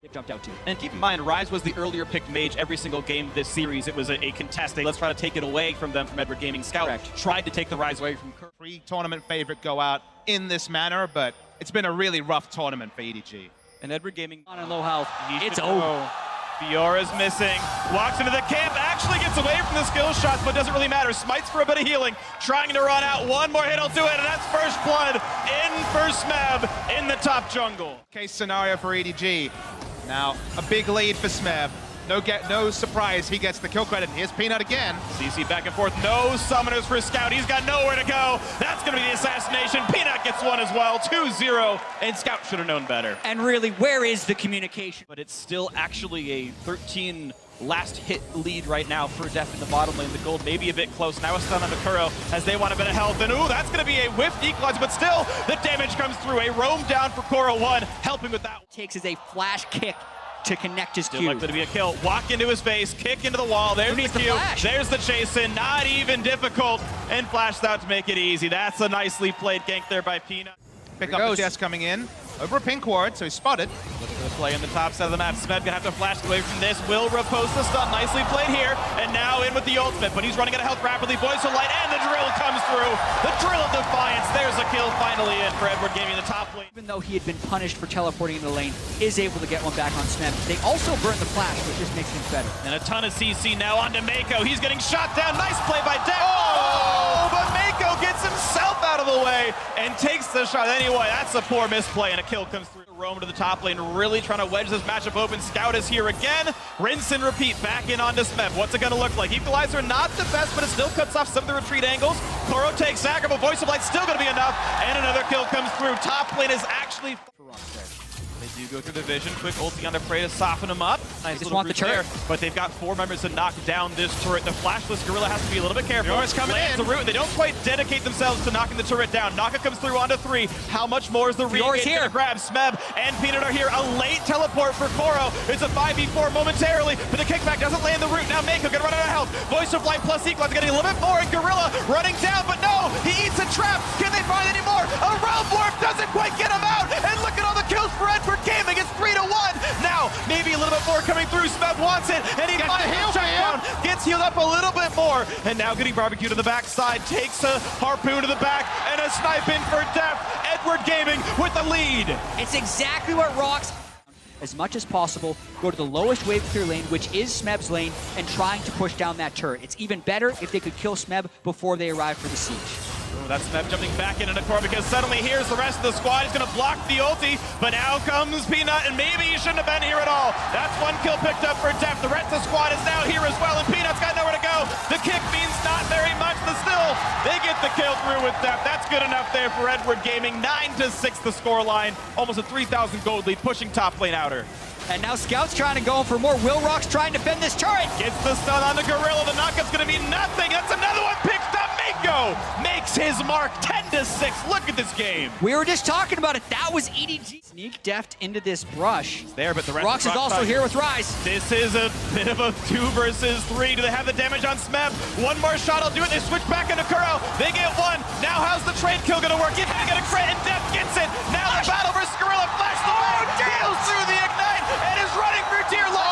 They've jumped out too. And keep in mind, Rise was the earlier picked mage every single game this series. It was a contest. Let's try to take it away from them from Edward Gaming. Scout tried to take the Rise away from Kerr. Pre-tournament favorite go out in this manner, but it's been a really rough tournament for EDG. And Edward Gaming On low health. It's over. Fiora's missing. Walks into the camp, actually gets away from the skill shots, but doesn't really matter. Smites for a bit of healing, trying to run out. One more hit will do it, and that's first blood in for Smeb in the top jungle. Case scenario for EDG. Now, a big lead for Smeb. No surprise, he gets the kill credit. Here's Peanut again. CC back and forth, no summoners for Scout. He's got nowhere to go. That's going to be the assassination. Peanut gets one as well, 2-0, and Scout should have known better. And really, where is the communication? But it's still actually a 13 last hit lead right now for Def in the bottom lane. The gold may be a bit close. Now a stun on Nakuro as they want a bit of health. And ooh, that's going to be a whiffed equalizer, but still the damage comes through. A roam down for Koro 1, helping with that. Takes is a flash kick to connect his Still Q. likely to be a kill. Walk into his face, kick into the wall. There's the Q. There's the chase in. Not even difficult. And flashed out to make it easy. That's a nicely played gank there by Peanut. Pick up the Jess coming in. Over a pink ward, so he's spotted. Looking for the play in the top side of the map. Smeb gonna have to flash away from this. Will riposte the stun. Nicely played here. And now in with the ultimate, but he's running out of health rapidly. Voice of Light, and the drill comes through. The drill of defiance. There's a kill finally in for Edward Gaming in the top lane. Even though he had been punished for teleporting into the lane, is able to get one back on Smeb. They also burn the flash, which just makes things better. And a ton of CC now onto Mako. He's getting shot down. Nice play by Def. Oh, but Mako gets himself out of the way and takes the shot anyway. That's a poor misplay, and a kill comes through. Roam to the top lane, really trying to wedge this matchup open. Scout is here again. Rinse and repeat, back in onto Smeb. What's it going to look like? Equalizer, not the best, but it still cuts off some of the retreat angles. Koro takes Zachar, but Voice of Light still going to be enough. And another kill comes through. Top lane is actually... They do go through the vision. Quick ulti on the Prey to soften them up. Nice just want the turret. there, but they've got 4 members to knock down this turret. The flashless Gorilla has to be a little bit careful. Fiora's coming in. The root. They don't quite dedicate themselves to knocking the turret down. Naka comes through onto 3. How much more is the Fiora's here. Gonna grab? Smeb and Peanut are here. A late teleport for Koro. It's a 5v4 momentarily, but the kickback doesn't land the root. Now Mako gonna run out of health. Voice of Light plus Equalizer getting a little bit more, and Gorilla running down, but no, he eats a trap. Can they find any more? A realm warp doesn't quite get him out, and look at all the kills for Edward Gaming. It's 3-1. Now, maybe a little bit more coming through. Smeb wants it, and he finds the down. Gets healed up a little bit more, and now getting barbecued to the backside. Takes a harpoon to the back, and a snipe in for Def. Edward Gaming with the lead. It's exactly what ROX... As much as possible, go to the lowest wave clear lane, which is Smeb's lane, and trying to push down that turret. It's even better if they could kill Smeb before they arrive for the siege. Oh, that's Smeb jumping back into Core because suddenly here's the rest of the squad. He's going to block the ulti, but now comes Peanut, and maybe he shouldn't have been here at all. That's one kill picked up for Def. The rest of the squad is now here as well, and Peanut's got nowhere to go. The kick means not very much, but still, they get the kill through with Def. That's good enough there for Edward Gaming. 9-6 the scoreline. Almost a 3,000 gold lead, pushing top lane outer. And now Scout's trying to go for more. Will ROX trying to defend this turret. Gets the stun on the Gorilla. The knockup's going to be nothing. That's another one picked up. Mako makes his mark. 10-6. Look at this game. We were just talking about it. That was EDG. Sneak deft into this brush. It's there, but the rest ROX is also here with Rise. This is a bit of a 2 versus 3. Do they have the damage on Smeb? One more shot will do it. They switch back into Kuro. They get one. Now how's the trade kill going to work? He's going to get a crit, and Def gets it. Now the battle versus Gorilla. Flash the way. Deals through the ignite and is running for dear life.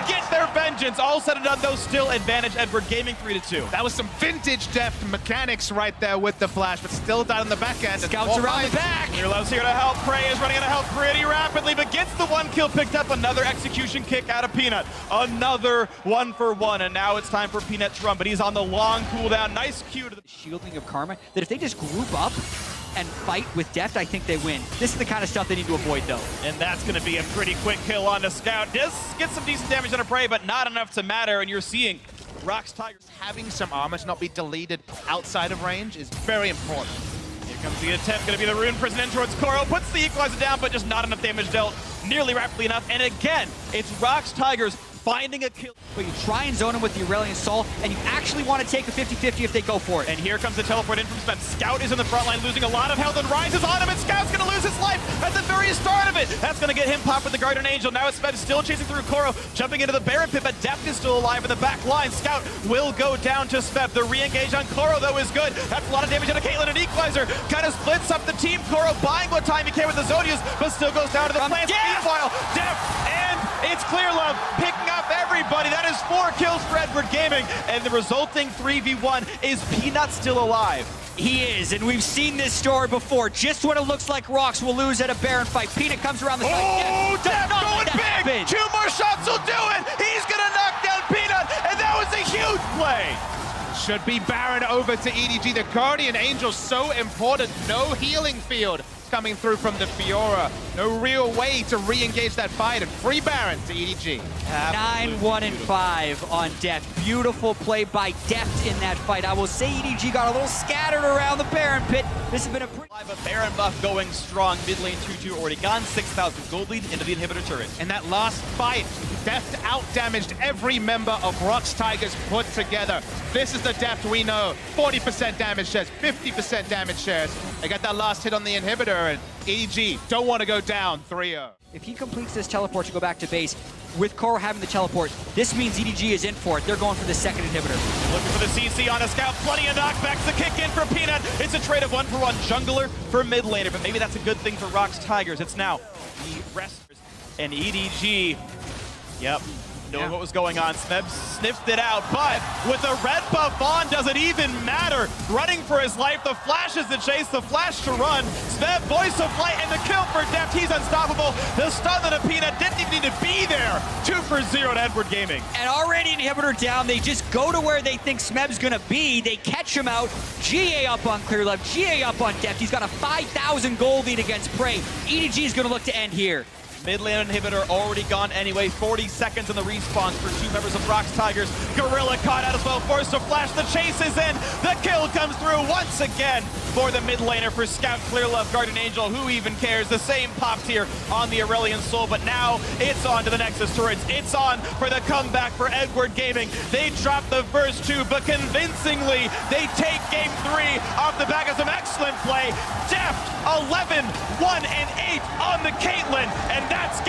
Get their vengeance. All said and done, though, still advantage Edward Gaming 3-2. That was some vintage Def mechanics right there with the flash, but still down in the back end. Scouts around the back. Mirlo's here to help. Prey is running out of health pretty rapidly, but gets the 1 kill picked up. Another execution kick out of Peanut. Another 1-for-1, and now it's time for Peanut to run, but he's on the long cooldown. Nice cue to the shielding of Karma, that if they just group up and fight with deft, I think they win. This is the kind of stuff they need to avoid, though. And that's going to be a pretty quick kill on the Scout. Does get some decent damage on a Prey, but not enough to matter, and you're seeing ROX Tigers having some armor to not be deleted outside of range is very important. Here comes the attempt, going to be the Rune Prison in towards Koro. Puts the equalizer down, but just not enough damage dealt nearly rapidly enough. And again, it's ROX Tigers finding a kill. But you try and zone him with the Aurelion Sol, and you actually want to take a 50-50 if they go for it. And here comes the teleport in from Smeb. Scout is in the front line, losing a lot of health, and Rise is on him, and Scout's going to lose his life at the very start of it. That's going to get him popped with the Guardian Angel. Now it's Smeb still chasing through Koro, jumping into the Baron Pit, but Deft is still alive in the back line. Scout will go down to Smeb. The re-engage on Koro, though, is good. That's a lot of damage on Caitlyn, and Equalizer kind of splits up the team. Koro buying what time he can with the Zodius, but still goes down to the plants. Meanwhile, Deft It's Clearlove picking up everybody. That is 4 kills for Edward Gaming, and the resulting 3v1 is Peanut still alive. He is, and we've seen this story before. Just when it looks like ROX will lose at a Baron fight, Peanut comes around the side. Oh, Def going big! 2 more shots will do it! He's gonna knock down Peanut, and that was a huge play! Should be Baron over to EDG. The Guardian Angel's so important. No healing field coming through from the Fiora. No real way to re-engage that fight, and free Baron to EDG. 9-1-5 on Deft. Beautiful play by Deft in that fight. I will say EDG got a little scattered around the Baron pit. This has been a pretty... A Baron buff going strong. Mid lane 2-2 already gone. 6,000 gold lead into the inhibitor turret. In that last fight, Deft out-damaged every member of ROX Tigers put together. This is the Deft we know. 40% damage shares, 50% damage shares. They got that last hit on the inhibitor, and EDG don't want to go down 3-0. If he completes this teleport to go back to base, with Koro having the teleport, this means EDG is in for it. They're going for the second inhibitor. Looking for the CC on a scout. Plenty of knockbacks to kick in for Peanut. It's a trade of 1-for-1 jungler for mid laner, but maybe that's a good thing for ROX Tigers. It's now the wrestlers and EDG. Yep. Knowing what was going on, Smeb sniffed it out, but with the red buff on, does it even matter? Running for his life, the flash is the chase, the flash to run. Smeb, voice of light, and the kill for Deft. He's unstoppable. The stun of the Peanut didn't even need to be there. 2-for-0 to Edward Gaming. And already inhibitor down, they just go to where they think Smeb's gonna be. They catch him out. GA up on Clearlove, GA up on Deft. He's got a 5,000 gold lead against Prey. EDG is gonna look to end here. Mid lane inhibitor already gone anyway. 40 seconds in the respawn for 2 members of ROX Tigers. Gorilla caught out as well, forced to flash. The chase is in. The kill comes through once again for the mid laner for Scout Clearlove. Guardian Angel, who even cares? The same popped here on the Aurelion Soul, but now it's on to the Nexus turrets. It's on for the comeback for Edward Gaming. They drop the first 2, but convincingly they take game 3 off the back of some excellent play. Deft 11, 1, and 8 on the Caitlyn, and that's